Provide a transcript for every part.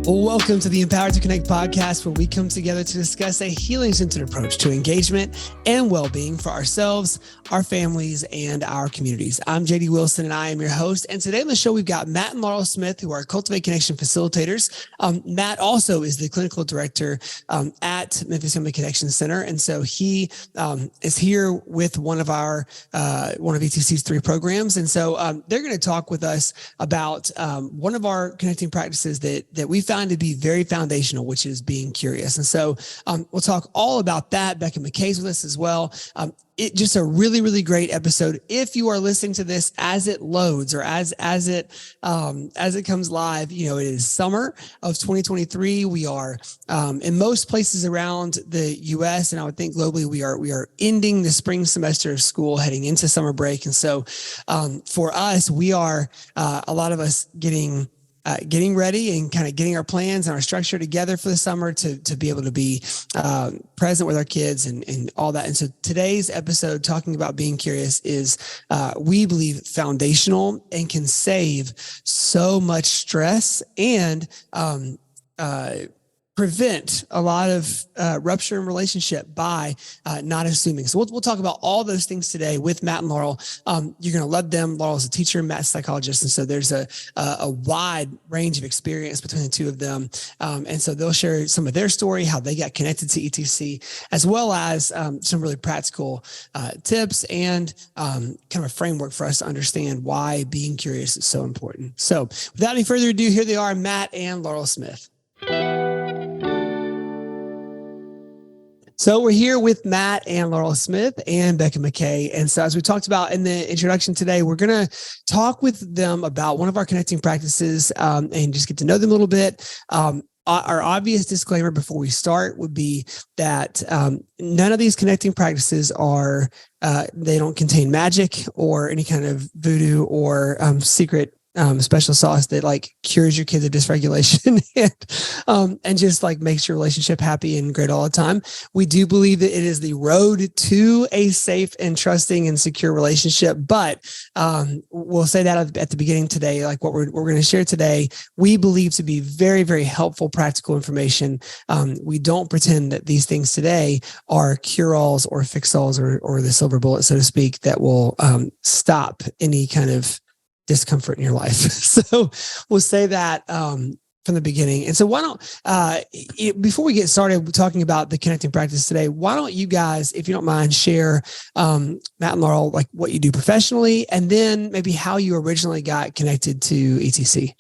Welcome to the Empowered to Connect podcast, where we come together to discuss a healing-centered approach to engagement and well-being for ourselves, our families, and our communities. I'm JD Wilson, and I am your host. And today on the show, we've got Matt and Laurel Smith, who are Cultivate Connection facilitators. Matt also is the clinical director at Memphis Family Connection Center. And so he is here with one of ETC's 3 programs. And so they're going to talk with us about one of our connecting practices that we found to be very foundational, which is being curious. And so we'll talk all about that. Becca McKay's with us as well. It just a really, really great episode. If you are listening to this as it loads or as it comes live, it is summer of 2023. We are in most places around the U.S. and I would think globally, we are ending the spring semester of school, heading into summer break. And so for us, we are a lot of us getting ready and kind of getting our plans and our structure together for the summer to be able to be present with our kids and all that. And so today's episode, talking about being curious, is we believe foundational and can save so much stress and prevent a lot of rupture in relationship by not assuming. So we'll talk about all those things today with Matt and Laurel. You're going to love them. Laurel's a teacher, Matt's a psychologist. And so there's a wide range of experience between the two of them. And so they'll share some of their story, how they got connected to ETC, as well as some really practical tips and kind of a framework for us to understand why being curious is so important. So without any further ado, here they are, Matt and Laurel Smith. So we're here with Matt and Laurel Smith and Becca McKay. And so as we talked about in the introduction today, we're going to talk with them about one of our connecting practices and just get to know them a little bit. Our obvious disclaimer before we start would be that none of these connecting practices they don't contain magic or any kind of voodoo or secret special sauce that cures your kids of dysregulation and just makes your relationship happy and great all the time. We do believe that it is the road to a safe and trusting and secure relationship. But we'll say that at the beginning today, what we're going to share today, we believe to be very, very helpful, practical information. We don't pretend that these things today are cure-alls or fix-alls or the silver bullet, so to speak, that will stop any kind of discomfort in your life. So we'll say that from the beginning. And so why don't, before we get started talking about the connecting practice today, why don't you guys, if you don't mind, share, Matt and Laurel, what you do professionally, and then maybe how you originally got connected to ETC.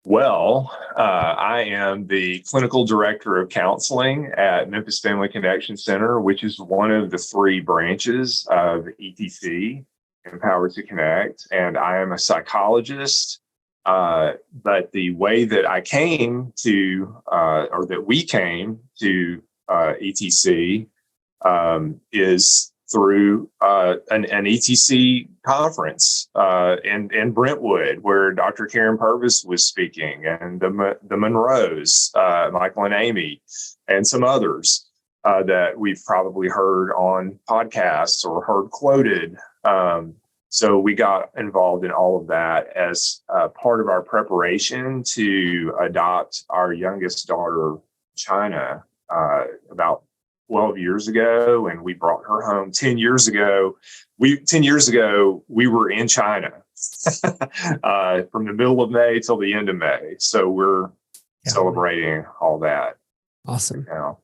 Well, I am the clinical director of counseling at Memphis Family Connection Center, which is one of the 3 branches of ETC, Empowered to Connect, and I am a psychologist. But the way that I came to, or that we came to ETC, is through an ETC conference in Brentwood, where Dr. Karen Purvis was speaking, and the Monroes, Michael and Amy, and some others that we've probably heard on podcasts or heard quoted. So we got involved in all of that as part of our preparation to adopt our youngest daughter, China, about 12 years ago. And we brought her home 10 years ago. 10 years ago, we were in China from the middle of May till the end of May. So we're celebrating all that. Awesome. Now.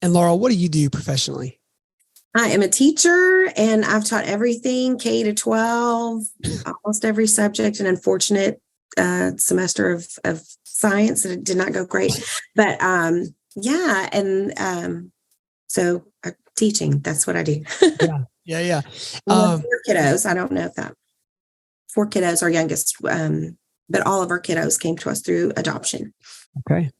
And Laurel, what do you do professionally? I am a teacher, and I've taught everything K to 12, almost every subject. An unfortunate semester of science that it did not go great, but so teaching, that's what I do. Yeah. 4 kiddos. I don't know if that 4 kiddos, our youngest, but all of our kiddos came to us through adoption. Okay.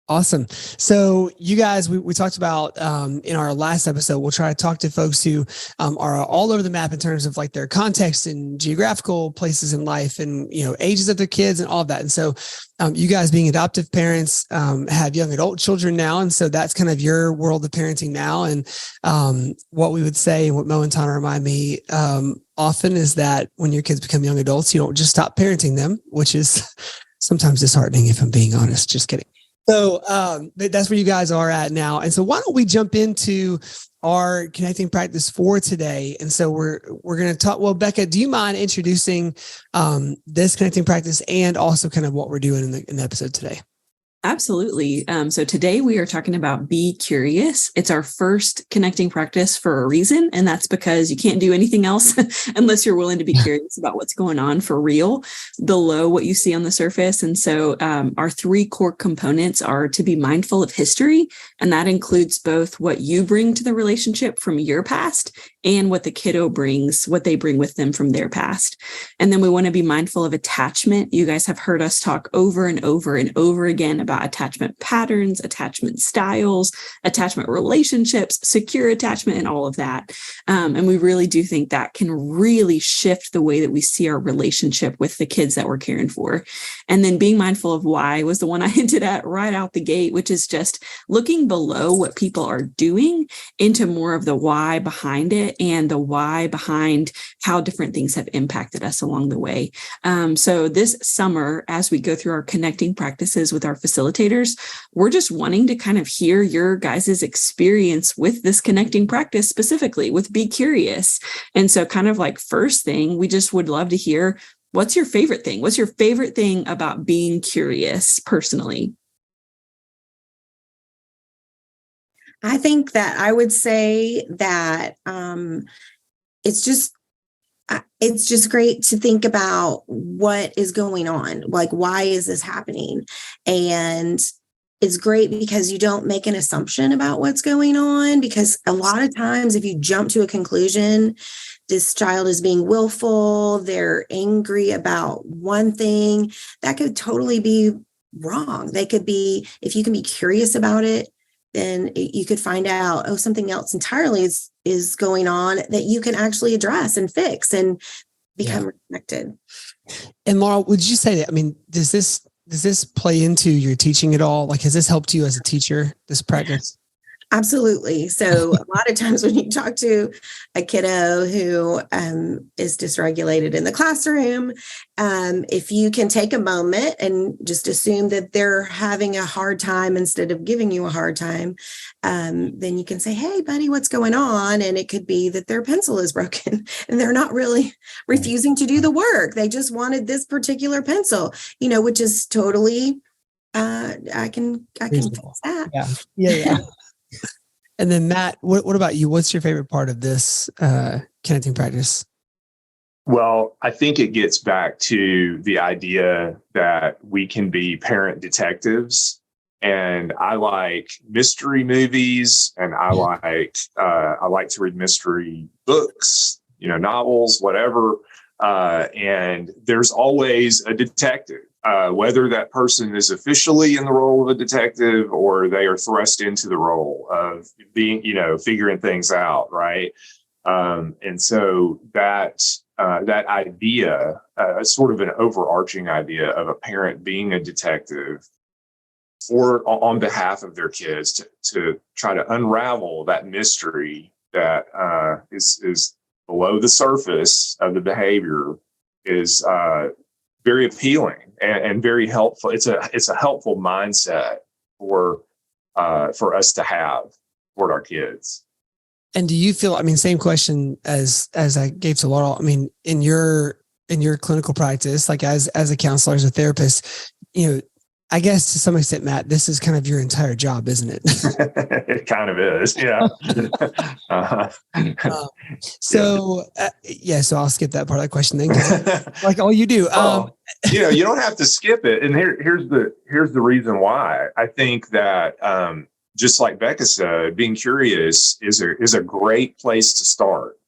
Awesome. So you guys, we talked about in our last episode, we'll try to talk to folks who are all over the map in terms of their context and geographical places in life and, ages of their kids and all of that. And so you guys being adoptive parents have young adult children now. And so that's kind of your world of parenting now. And what we would say, and what Mo and Tana remind me often, is that when your kids become young adults, you don't just stop parenting them, which is sometimes disheartening, if I'm being honest. Just kidding. So that's where you guys are at now. And so why don't we jump into our connecting practice for today? And so we're going to talk. Well, Becca, do you mind introducing this connecting practice and also kind of what we're doing in the episode today? Absolutely. So today we are talking about Be Curious. It's our first connecting practice for a reason, and that's because you can't do anything else unless you're willing to be curious about what's going on for real below what you see on the surface. And so our three core components are to be mindful of history, and that includes both what you bring to the relationship from your past and what the kiddo brings, what they bring with them from their past. And then we want to be mindful of attachment. You guys have heard us talk over and over and over again about attachment patterns, attachment styles, attachment relationships, secure attachment, and all of that. And we really do think that can really shift the way that we see our relationship with the kids that we're caring for. And then being mindful of why was the one I hinted at right out the gate, which is just looking below what people are doing into more of the why behind it and the why behind how different things have impacted us along the way. So this summer, as we go through our connecting practices with our facilitators, we're just wanting to kind of hear your guys' experience with this connecting practice, specifically with Be Curious. And so kind of like first thing, we just would love to hear, what's your favorite thing? What's your favorite thing about being curious personally? I think that I would say that it's just great to think about what is going on. Like, why is this happening? And it's great because you don't make an assumption about what's going on, because a lot of times if you jump to a conclusion, this child is being willful, they're angry about one thing, that could totally be wrong. They could be, if you can be curious about it, then you could find out, oh, something else entirely is going on that you can actually address and fix and become reconnected. And Laurel, would you say that, I mean, does this play into your teaching at all? Like, has this helped you as a teacher, this practice? Absolutely. So a lot of times when you talk to a kiddo who is dysregulated in the classroom, if you can take a moment and just assume that they're having a hard time instead of giving you a hard time, then you can say, hey, buddy, what's going on? And it could be that their pencil is broken and they're not really refusing to do the work. They just wanted this particular pencil, which is totally, I can fix that. Yeah. And then Matt, what about you? What's your favorite part of this connecting practice? Well, I think it gets back to the idea that we can be parent detectives. And I like mystery movies, and I like to read mystery books, novels, whatever. And there's always a detective. Whether that person is officially in the role of a detective or they are thrust into the role of being, figuring things out, right? And so that idea, sort of an overarching idea of a parent being a detective on behalf of their kids to try to unravel that mystery that is below the surface of the behavior is very appealing and very helpful. It's a helpful mindset for us to have toward our kids. And do you feel, same question as I gave to Laurel, in your clinical practice, like as a counselor, as a therapist, I guess to some extent, Matt, this is kind of your entire job, isn't it? It kind of is. Yeah. So I'll skip that part of the question then. Like all you do. You don't have to skip it. And here's the reason why. I think that, just like Becca said, being curious is a great place to start.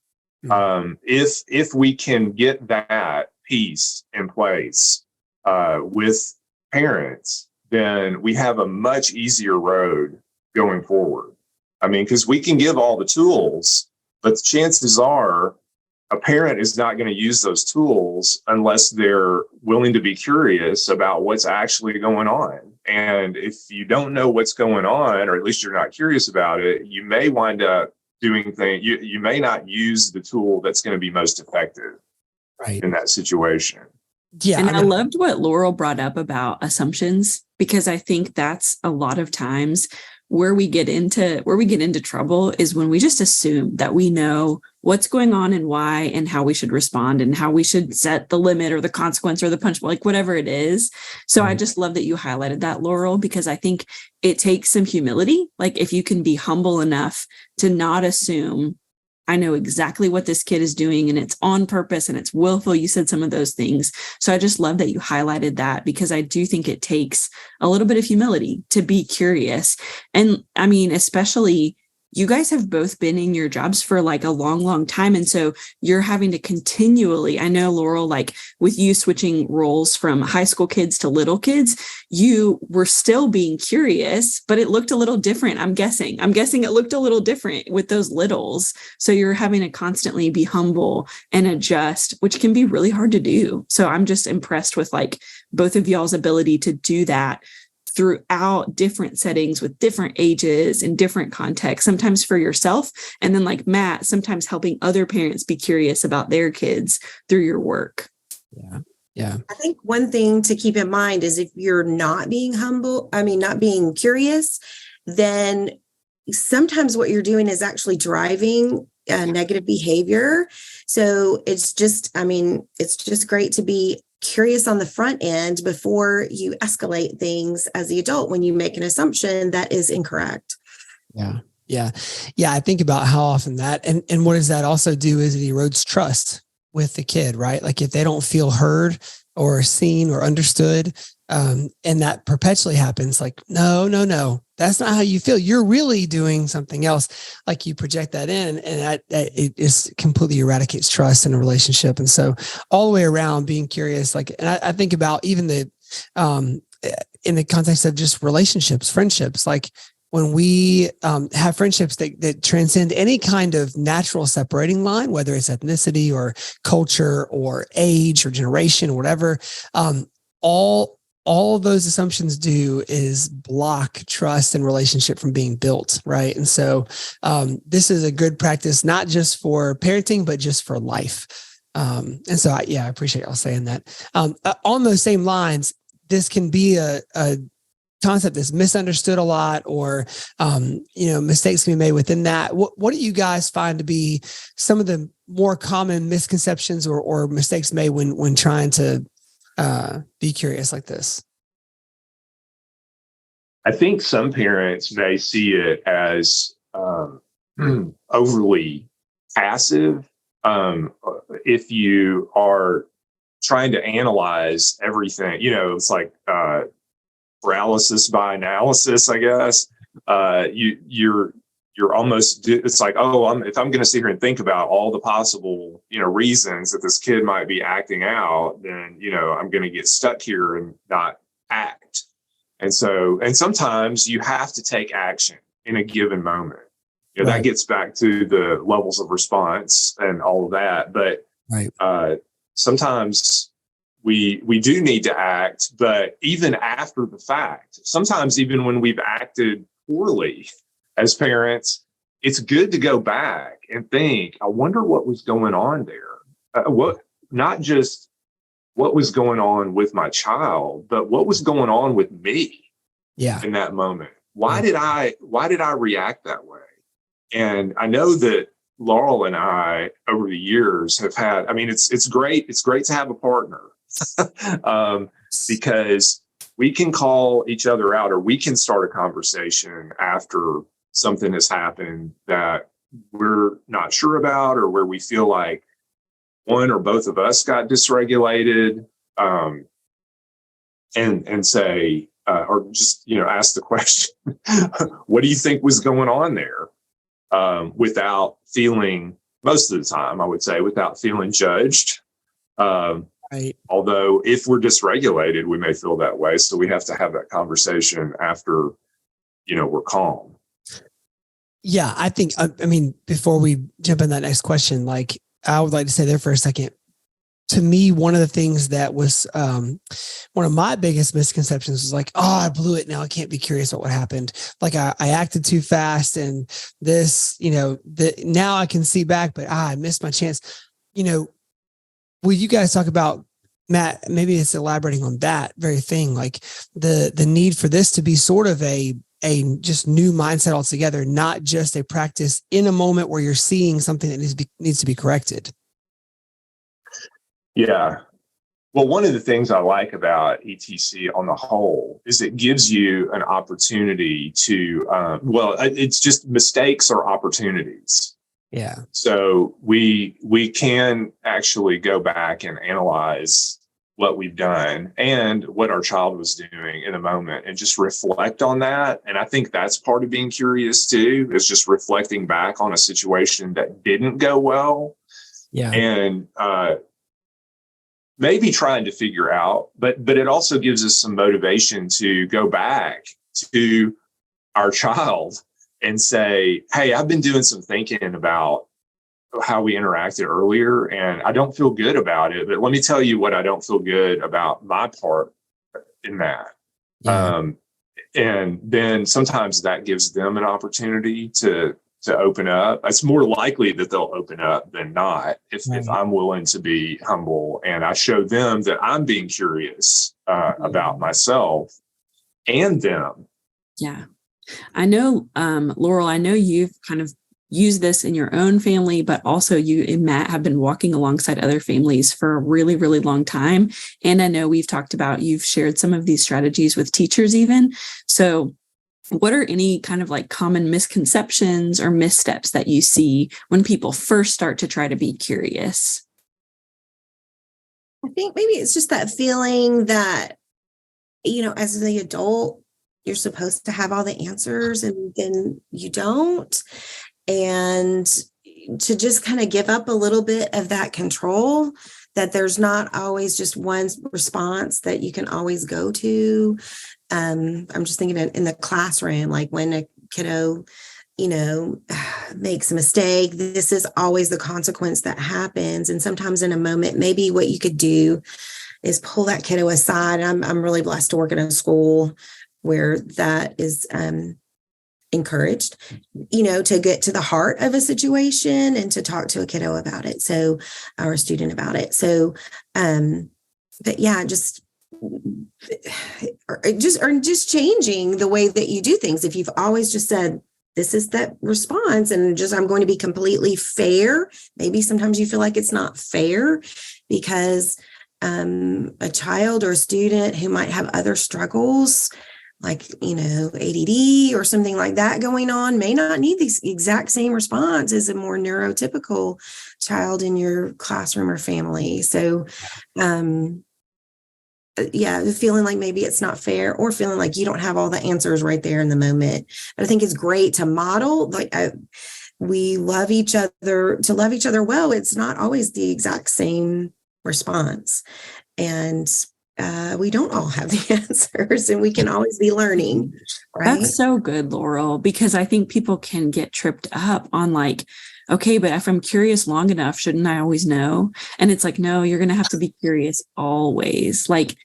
If we can get that piece in place with parents, then we have a much easier road going forward. Because we can give all the tools, but the chances are a parent is not going to use those tools unless they're willing to be curious about what's actually going on. And if you don't know what's going on, or at least you're not curious about it, you may wind up doing things, you may not use the tool that's going to be most effective in that situation. Yeah. And I loved what Laurel brought up about assumptions, because I think that's a lot of times where we get into trouble is when we just assume that we know what's going on and why and how we should respond and how we should set the limit or the consequence or the punch, like whatever it is. So I just love that you highlighted that, Laurel, because I think it takes some humility. Like if you can be humble enough to not assume, I know exactly what this kid is doing and it's on purpose and it's willful. You said some of those things. So I just love that you highlighted that, because I do think it takes a little bit of humility to be curious. And I mean, especially you guys have both been in your jobs for like a long, long time. And so you're having to continually, I know, Laurel, like with you switching roles from high school kids to little kids, you were still being curious, but it looked a little different. I'm guessing it looked a little different with those littles. So you're having to constantly be humble and adjust, which can be really hard to do. So I'm just impressed with like both of y'all's ability to do that throughout different settings with different ages and different contexts, sometimes for yourself. And then like Matt, sometimes helping other parents be curious about their kids through your work. Yeah. Yeah. I think one thing to keep in mind is if you're not being not being curious, then sometimes what you're doing is actually driving negative behavior. So it's just great to be curious on the front end before you escalate things as the adult when you make an assumption that is incorrect. Yeah. Yeah. Yeah. I think about how often that, and what does that also do is it erodes trust with the kid, right? Like if they don't feel heard or seen or understood, and that perpetually happens, like, no, that's not how you feel. You're really doing something else. Like you project that in, and it just completely eradicates trust in a relationship. And so all the way around being curious, like, and I think about even in the context of just relationships, friendships, like when we have friendships that transcend any kind of natural separating line, whether it's ethnicity or culture or age or generation or whatever, all those assumptions do is block trust and relationship from being built, right? And so this is a good practice, not just for parenting, but just for life. And so, I appreciate y'all saying that. On those same lines, this can be a concept that's misunderstood a lot, or mistakes can be made within that. What do you guys find to be some of the more common misconceptions or mistakes made when trying to be curious like this? I think some parents may see it as overly passive. If you are trying to analyze everything, it's like paralysis by analysis, I guess. You're almost, it's like, if I'm going to sit here and think about all the possible, reasons that this kid might be acting out, then, I'm going to get stuck here and not act. And sometimes you have to take action in a given moment. Right. That gets back to the levels of response and all of that. But sometimes we do need to act, but even after the fact, sometimes even when we've acted poorly as parents, it's good to go back and think, I wonder what was going on there. Not just what was going on with my child, but what was going on with me in that moment. Why did I react that way? And I know that Laurel and I over the years have had, it's great to have a partner because we can call each other out, or we can start a conversation after something has happened that we're not sure about, or where we feel like one or both of us got dysregulated, and say, or just, ask the question, what do you think was going on there? Without feeling, most of the time, I would say, without feeling judged. Right. Although if we're dysregulated, we may feel that way. So we have to have that conversation after, we're calm. Yeah, I think, before we jump in that next question, like I would like to say there for a second, to me, one of the things that was one of my biggest misconceptions was like, I blew it. Now I can't be curious about what happened. Like I acted too fast, and this, now I can see back, but I missed my chance. Will you guys talk about Matt, maybe it's elaborating on that very thing, like the need for this to be sort of a just new mindset altogether, not just a practice in a moment where you're seeing something that needs to be corrected. Yeah. Well, one of the things I like about ETC on the whole is it gives you an opportunity to, it's just mistakes are opportunities. Yeah. So we can actually go back and analyze what we've done and what our child was doing in a moment and just reflect on that. And I think that's part of being curious too, is just reflecting back on a situation that didn't go well. Yeah. And maybe trying to figure out, but it also gives us some motivation to go back to our child and say, hey, I've been doing some thinking about how we interacted earlier, and I don't feel good about it. But let me tell you what I don't feel good about my part in that. Yeah. And then sometimes that gives them an opportunity to open up. It's more likely that they'll open up than not if I'm willing to be humble and I show them that I'm being curious about myself and them. Yeah. I know, Laurel, I know you've kind of used this in your own family, but also you and Matt have been walking alongside other families for a really, really long time. And I know we've talked about, you've shared some of these strategies with teachers even. So what are any kind of like common misconceptions or missteps that you see when people first start to try to be curious? I think maybe it's just that feeling that, as the adult, you're supposed to have all the answers and then you don't. And to just kind of give up a little bit of that control, that there's not always just one response that you can always go to. I'm just thinking in the classroom, like when a kiddo, makes a mistake, this is always the consequence that happens. And sometimes in a moment, maybe what you could do is pull that kiddo aside. I'm really blessed to work in a school where that is encouraged, to get to the heart of a situation and to talk to a kiddo about it. So, or a student about it. So, but yeah, just changing the way that you do things. If you've always just said, this is that response, and just, I'm going to be completely fair. Maybe sometimes you feel like it's not fair because a child or a student who might have other struggles, like, ADD or something like that going on, may not need the exact same response as a more neurotypical child in your classroom or family. So, the feeling like maybe it's not fair, or feeling like you don't have all the answers right there in the moment. But I think it's great to model, like, we love each other, to love each other well. It's not always the exact same response. And we don't all have the answers, and we can always be learning. Right? That's so good, Laurel, because I think people can get tripped up on like, okay, but if I'm curious long enough, shouldn't I always know? And it's like, no, you're going to have to be curious always. Like,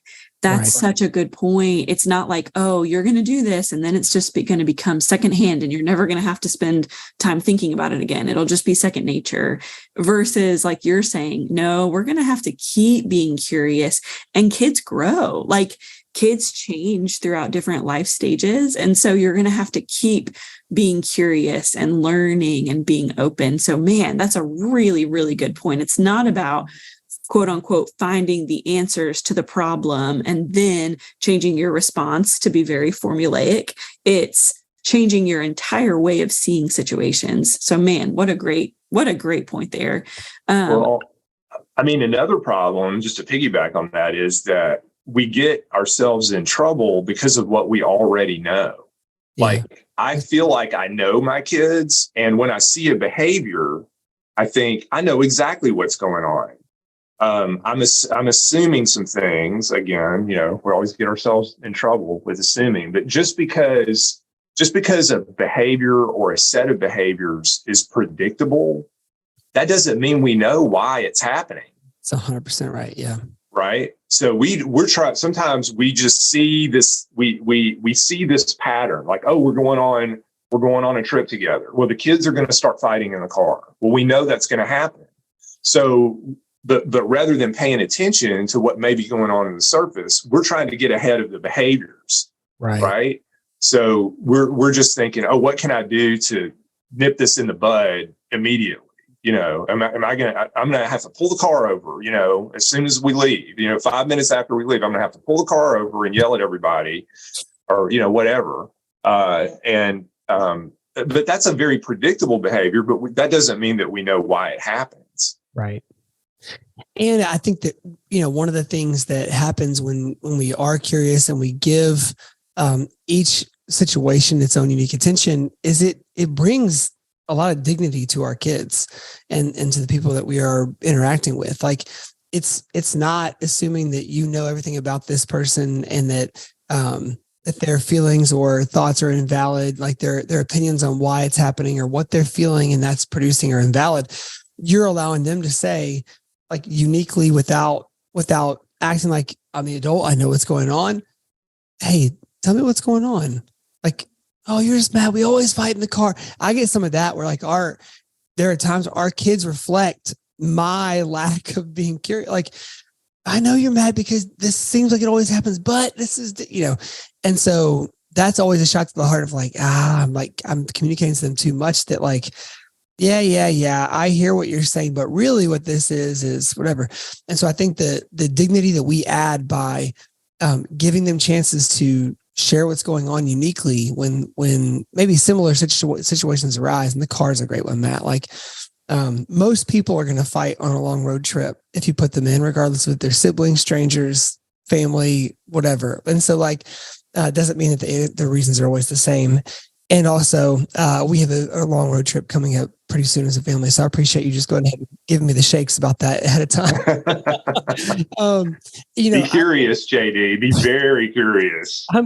that's such a good point. It's not like, oh, you're going to do this, and then it's just going to become secondhand and you're never going to have to spend time thinking about it again. It'll just be second nature, versus like you're saying, no, we're going to have to keep being curious. And kids grow, like kids change throughout different life stages. And so you're going to have to keep being curious and learning and being open. So man, that's a really, really good point. It's not about quote unquote, finding the answers to the problem and then changing your response to be very formulaic. It's changing your entire way of seeing situations. So man, what a great point there. Another problem, just to piggyback on that, is that we get ourselves in trouble because of what we already know. Yeah. Like, I feel like I know my kids, and when I see a behavior, I think I know exactly what's going on. I'm assuming some things. Again, we always get ourselves in trouble with assuming. But just because a behavior or a set of behaviors is predictable, that doesn't mean we know why it's happening. It's 100% right. Yeah. Right. So we're trying. Sometimes we just see this. We see this pattern. Like, oh, we're going on a trip together. Well, the kids are going to start fighting in the car. Well, we know that's going to happen. So but rather than paying attention to what may be going on in the surface, we're trying to get ahead of the behaviors. Right. So we're just thinking, oh, what can I do to nip this in the bud immediately? I'm gonna have to pull the car over, as soon as we leave, 5 minutes after we leave, I'm gonna have to pull the car over and yell at everybody, or whatever. But that's a very predictable behavior, but that doesn't mean that we know why it happens. Right. And I think that, one of the things that happens when we are curious and we give each situation its own unique attention is it brings a lot of dignity to our kids and to the people that we are interacting with. Like it's not assuming that everything about this person and that their feelings or thoughts are invalid, like their opinions on why it's happening or what they're feeling and that's producing are invalid. You're allowing them to say, like, uniquely without acting like I'm the adult, I know what's going on. Hey, tell me what's going on. Like, oh, you're just mad. We always fight in the car. I get some of that where there are times our kids reflect my lack of being curious. Like, I know you're mad because this seems like it always happens, but this is, and so that's always a shot to the heart of I'm communicating to them too much that yeah, I hear what you're saying, but really what this is whatever. And so I think the dignity that we add by giving them chances to share what's going on uniquely when maybe similar situations arise, and the car is a great one, Matt. Like most people are going to fight on a long road trip if you put them in, regardless of their siblings, strangers, family, whatever. And so doesn't mean that the reasons are always the same. And also, we have a long road trip coming up pretty soon as a family. So I appreciate you just going ahead and giving me the shakes about that ahead of time. Be curious, JD. Be very curious. I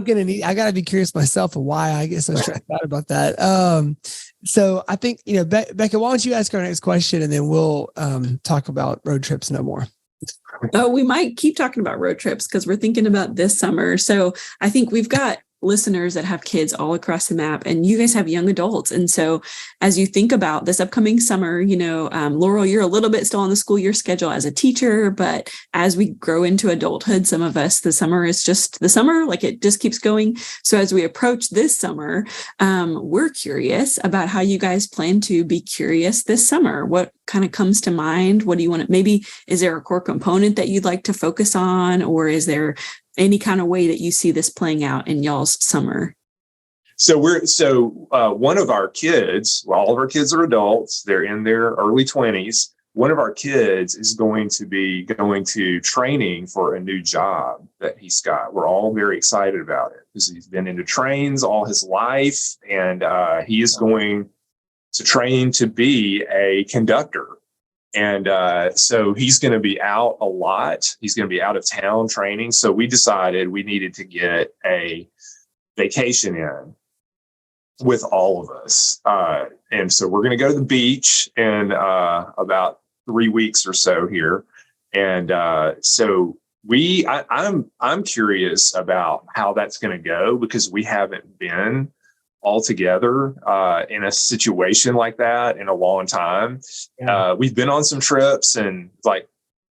got to be curious myself of why I get so stressed out about that. So I think, Becca, why don't you ask our next question and then we'll talk about road trips no more. Oh, we might keep talking about road trips because we're thinking about this summer. So I think we've got listeners that have kids all across the map, and you guys have young adults. And so as you think about this upcoming summer, Laurel, you're a little bit still on the school year schedule as a teacher, but as we grow into adulthood, some of us, the summer is just the summer, like it just keeps going. So as we approach this summer, we're curious about how you guys plan to be curious this summer. What kind of comes to mind? What do you want to, maybe is there a core component that you'd like to focus on, or is there any kind of way that you see this playing out in y'all's summer? So one of our kids, all of our kids are adults. They're in their early 20s. One of our kids is going to be going to training for a new job that he's got. We're all very excited about it because he's been into trains all his life, and he is going to train to be a conductor. And so he's going to be out a lot. He's going to be out of town training. So we decided we needed to get a vacation in with all of us. And so we're going to go to the beach in about 3 weeks or so here. And so I'm curious about how that's going to go because we haven't been all together in a situation like that in a long time. Yeah. We've been on some trips and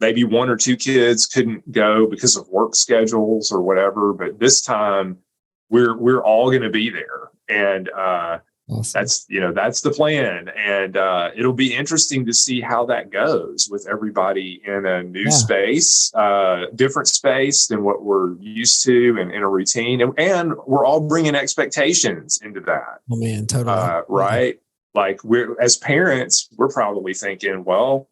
maybe one or two kids couldn't go because of work schedules or whatever, but this time we're all going to be there. And awesome. That's the plan. And it'll be interesting to see how that goes with everybody in a new space, different space than what we're used to and in a routine. And we're all bringing expectations into that. Oh man, totally. Right. Like as parents, we're probably thinking, well,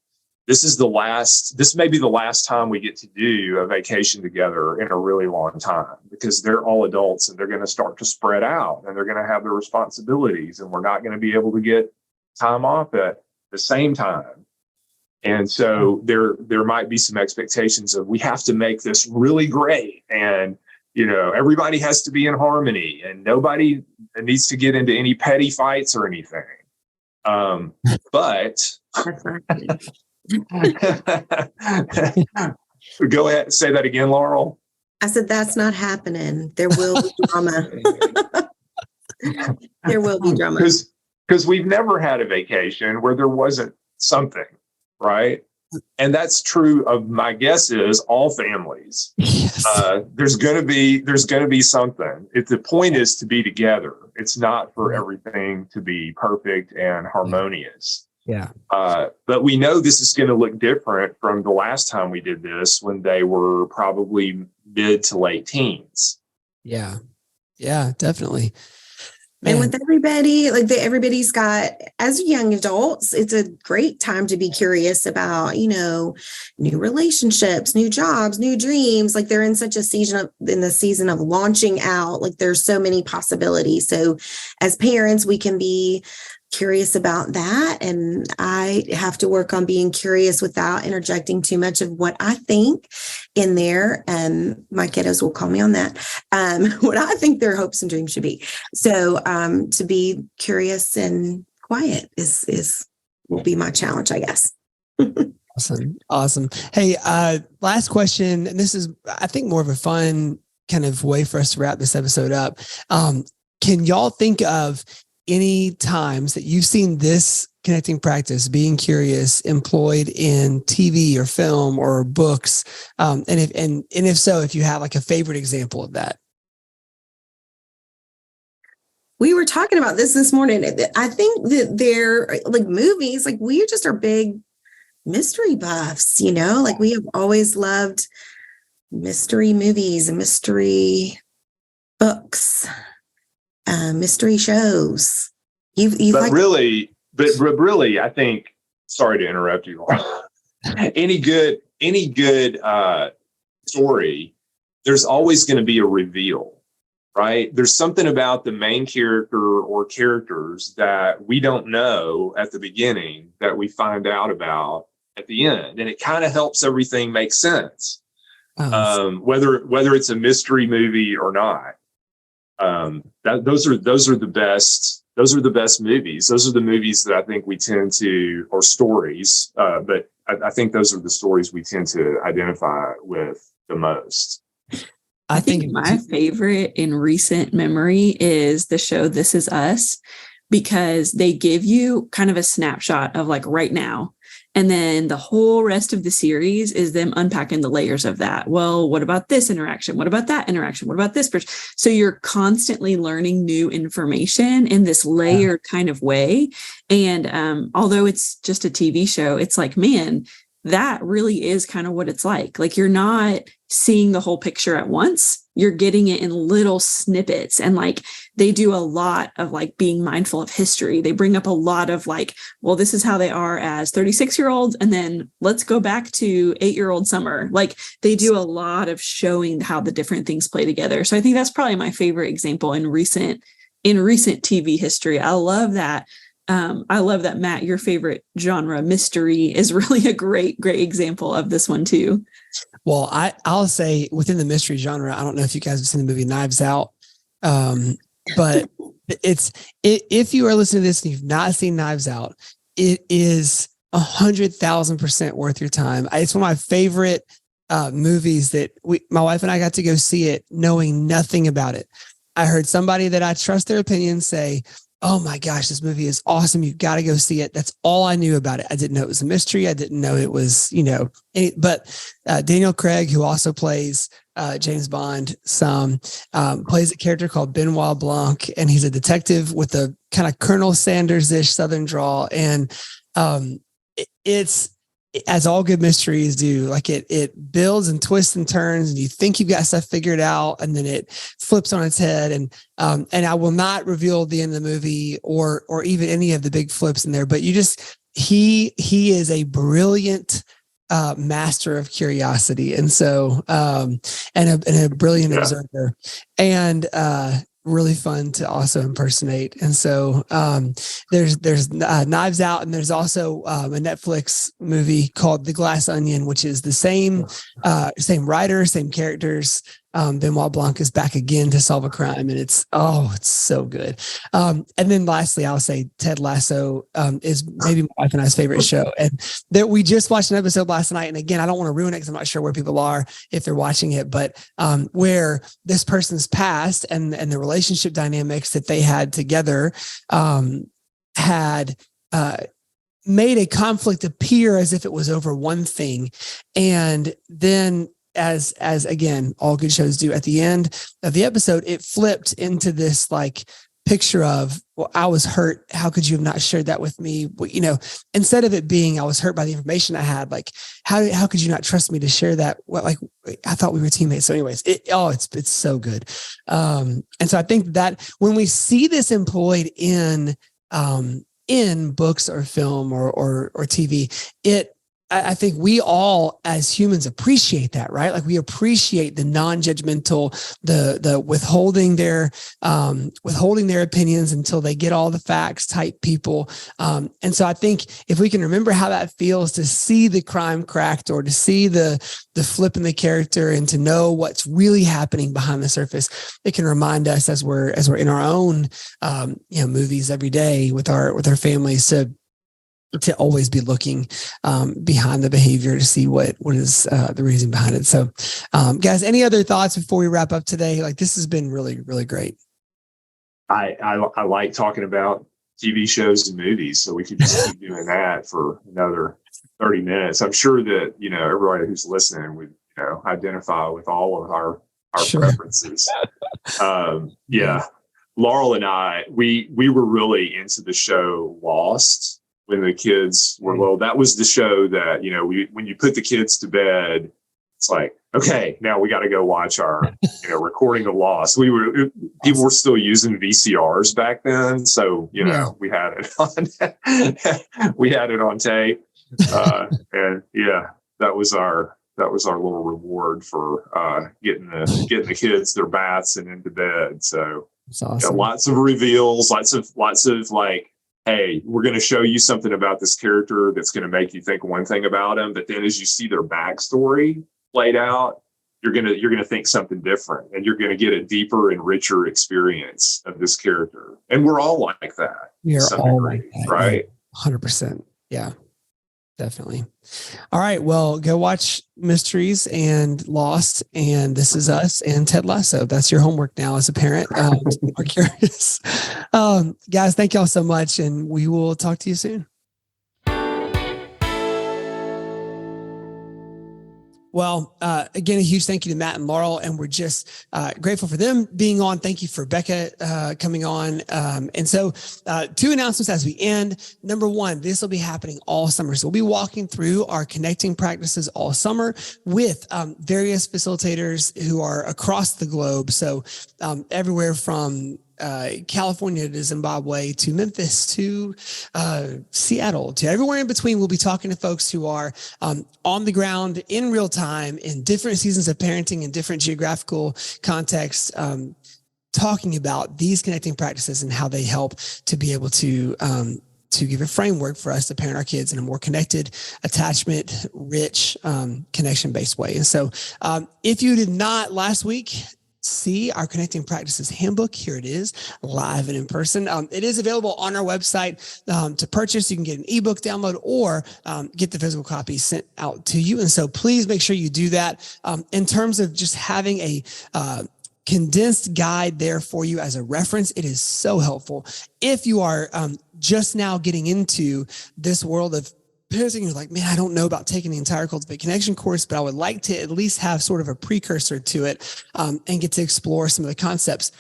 this may be the last time we get to do a vacation together in a really long time because they're all adults and they're going to start to spread out and they're going to have their responsibilities and we're not going to be able to get time off at the same time. And so there might be some expectations of we have to make this really great and, everybody has to be in harmony and nobody needs to get into any petty fights or anything. But go ahead, say that again, Laurel. I said that's not happening. There will be drama. There will be drama because we've never had a vacation where there wasn't something, right? And that's true of, my guess is, all families. Yes. There's going to be something. The point is to be together. It's not for everything to be perfect and harmonious. Yeah. But we know this is going to look different from the last time we did this, when they were probably mid to late teens. Yeah. Yeah, definitely. And with everybody, everybody's got, as young adults, it's a great time to be curious about, new relationships, new jobs, new dreams. Like, they're in such a in the season of launching out. Like, there's so many possibilities. So as parents, we can be curious about that. And I have to work on being curious without interjecting too much of what I think in there. My kiddos will call me on that. What I think their hopes and dreams should be. So to be curious and quiet will be my challenge, I guess. Awesome. Hey, last question. And this is, I think, more of a fun kind of way for us to wrap this episode up. Can y'all think of any times that you've seen this connecting practice, being curious, employed in TV or film or books? And if so, if you have like a favorite example of that. We were talking about this morning. I think that they're like movies, like we just are big mystery buffs, like we have always loved mystery movies and mystery books. Mystery shows. Really, I think. Sorry to interrupt you. Any good story, there's always going to be a reveal, right? There's something about the main character or characters that we don't know at the beginning that we find out about at the end, and it kind of helps everything make sense. Whether it's a mystery movie or not. Those are the best. Those are the best movies. Those are the movies that I think we tend to, or stories. But I think those are the stories we tend to identify with the most. I think my favorite in recent memory is the show This Is Us, because they give you kind of a snapshot of like right now. And then the whole rest of the series is them unpacking the layers of that. Well, what about this interaction? What about that interaction? What about this person? So you're constantly learning new information in this layered kind of way. And although it's just a TV show, it's like, man, that really is kind of what it's like. Like, you're not seeing the whole picture at once. You're getting it in little snippets. And like, they do a lot of like being mindful of history. They bring up a lot of like, well, this is how they are as 36-year-olds. And then let's go back to 8-year-old Summer. Like, they do a lot of showing how the different things play together. So I think that's probably my favorite example in recent TV history. I love that. Matt, your favorite genre, mystery, is really a great Example of this one too. Well, I'll say within the mystery genre, I don't know if you guys have seen the movie Knives Out, but if you are listening to this and you've not seen Knives Out, it is 100,000% worth your time. It's one of my favorite movies that my wife and I got to go see it knowing nothing about it. I heard somebody that I trust their opinion say, "Oh my gosh, this movie is awesome. You've got to go see it." That's all I knew about it. I didn't know it was a mystery. I didn't know it was, but Daniel Craig, who also plays James Bond, plays a character called Benoit Blanc, and he's a detective with a kind of Colonel Sanders-ish Southern drawl. And it's, as all good mysteries do, like it builds and twists and turns, and you think you've got stuff figured out, and then it flips on its head. And I will not reveal the end of the movie or even any of the big flips in there, but he is a brilliant master of curiosity. And so, and a brilliant observer, and really fun to also impersonate. And so there's Knives Out, and there's also a Netflix movie called The Glass Onion, which is the same writer, same characters. Benoit Blanc is back again to solve a crime, and it's so good. And then lastly, I'll say Ted Lasso is maybe my wife and I's favorite show. And that we just watched an episode last night. And again, I don't want to ruin it because I'm not sure where people are if they're watching it, but where this person's past and the relationship dynamics that they had together had made a conflict appear as if it was over one thing. And then as again, all good shows do, at the end of the episode, it flipped into this like picture of, well, I was hurt. How could you have not shared that with me? Well, you know, instead of it being, I was hurt by the information I had, like, how could you not trust me to share that? Well, like, I thought we were teammates. So anyways, it's so good. And so I think that when we see this employed in books or film or TV, I think we all as humans appreciate that, right? Like we appreciate the non-judgmental, the withholding their opinions until they get all the facts type people. And so I think if we can remember how that feels to see the crime cracked or to see the flip in the character and to know what's really happening behind the surface, it can remind us as we're in our own movies every day with our families to always be looking behind the behavior to see what is the reason behind it. So guys, any other thoughts before we wrap up today? Like this has been really, really great. I like talking about TV shows and movies, so we could just keep doing that for another 30 minutes. I'm sure that, everybody who's listening would, identify with all of our Sure. preferences. Yeah. Laurel and I, we were really into the show Lost when the kids were little. That was the show that, when you put the kids to bed, it's like, okay, now we got to go watch our, recording of Lost. People were still using VCRs back then. So, we had it on tape. And yeah, that was our little reward for getting the kids their baths and into bed. So that's awesome. Lots of reveals, lots of like, hey, we're going to show you something about this character that's going to make you think one thing about him. But then as you see their backstory played out, you're going to think something different, and you're going to get a deeper and richer experience of this character. And we're all like that. We are all like that, right? 100%. Yeah, definitely. All right. Well, go watch Mysteries and Lost and This Is Us and Ted Lasso. That's your homework now as a parent. We're curious. Guys, thank y'all so much. And we will talk to you soon. Well, again, a huge thank you to Matt and Laurel, and we're just grateful for them being on. Thank you for Becca coming on. And so 2 announcements as we end. Number 1, this will be happening all summer. So we'll be walking through our connecting practices all summer with various facilitators who are across the globe. So everywhere from California to Zimbabwe to Memphis to Seattle to everywhere in between. We'll be talking to folks who are on the ground in real time in different seasons of parenting in different geographical contexts, talking about these connecting practices and how they help to be able to give a framework for us to parent our kids in a more connected, attachment, rich, connection-based way. And so if you did not last week see our Connecting Practices Handbook, here it is, live and in person. It is available on our website to purchase. You can get an ebook download or get the physical copy sent out to you. And so please make sure you do that. In terms of just having a condensed guide there for you as a reference, it is so helpful. If you are just now getting into this world of parenting, you're like, man, I don't know about taking the entire Cultivate Connection course, but I would like to at least have sort of a precursor to it and get to explore some of the concepts.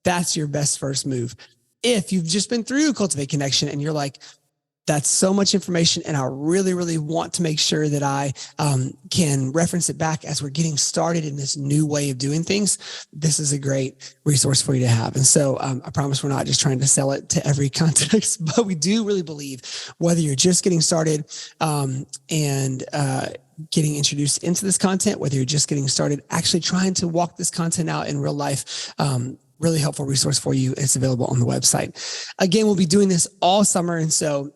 That's your best first move. If you've just been through Cultivate Connection and you're like, that's so much information, and I really, really want to make sure that I can reference it back as we're getting started in this new way of doing things, this is a great resource for you to have. And so I promise we're not just trying to sell it to every context, but we do really believe whether you're just getting started and getting introduced into this content, whether you're just getting started, actually trying to walk this content out in real life, really helpful resource for you. It's available on the website. Again, we'll be doing this all summer. And so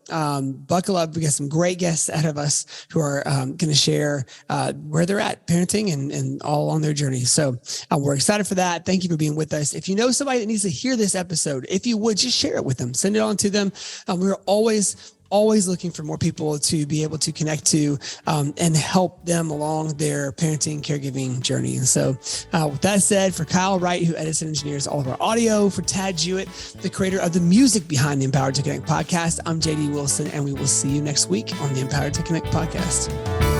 buckle up. We got some great guests ahead of us who are going to share where they're at parenting and all on their journey. So we're excited for that. Thank you for being with us. If you know somebody that needs to hear this episode, if you would just share it with them, send it on to them. We're always always looking for more people to be able to connect to and help them along their parenting, caregiving journey. And so with that said, for Kyle Wright, who edits and engineers all of our audio, for Tad Jewett, the creator of the music behind the Empowered to Connect podcast, I'm JD Wilson, and we will see you next week on the Empowered to Connect podcast.